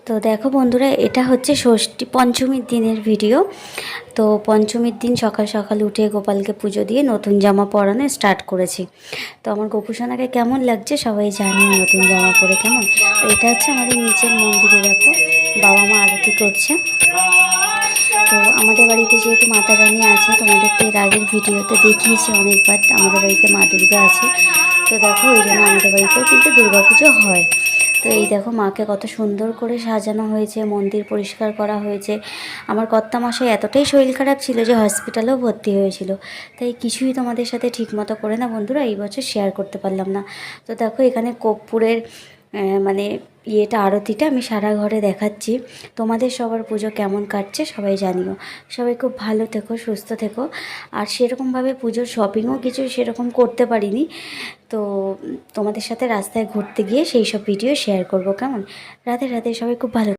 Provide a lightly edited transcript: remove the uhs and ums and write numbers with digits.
তো দেখো বন্ধুরা, এটা হচ্ছে ষষ্ঠী পঞ্চমীর দিনের ভিডিও। তো পঞ্চমীর দিন সকাল সকাল উঠে গোপালকে পুজো দিয়ে নতুন জামা পরানো স্টার্ট করেছি। তো আমার গোপুসোনাকে কেমন লাগছে সবাই জানি নতুন জামা পরে কেমন। আর এটা হচ্ছে আমাদের নিচের মন্দিরে, দেখো বাবা মা আরতি করছে। তো আমাদের বাড়িতে যেহেতু মাতা রানী আছে, তোমাদের তো এর আগের ভিডিওতে দেখিয়েছি অনেকবার, আমাদের বাড়িতে মা দুর্গা আছে। তো দেখো ওই জন্য আমাদের বাড়িতেও কিন্তু দুর্গাপুজো হয়। তো এই দেখো মাকে কত সুন্দর করে সাজানো হয়েছে, মন্দির পরিষ্কার করা হয়েছে। আমার কর্তামশাই এতটাই শরীর খারাপ ছিল যে হসপিটালেও ভর্তি হয়েছিল, তাই কিছুই তোমাদের সাথে ঠিকমতো করে না বন্ধুরা এই বছর শেয়ার করতে পারলাম না। তো দেখো এখানে কর্পূরের মানে আরতিটা আমি সারা ঘরে দেখাচ্ছি। তোমাদের সবার পুজো কেমন কাটছে সবাই জানিও। সবাই খুব ভালো থেকো, সুস্থ থেকো। আর সেরকমভাবে পুজোর শপিংও কিছু সেরকম করতে পারিনি, তো তোমাদের সাথে রাস্তায় ঘুরতে গিয়ে সেই সব ভিডিও শেয়ার করব কেমন। রাধে রাধে, সবাই খুব ভালো।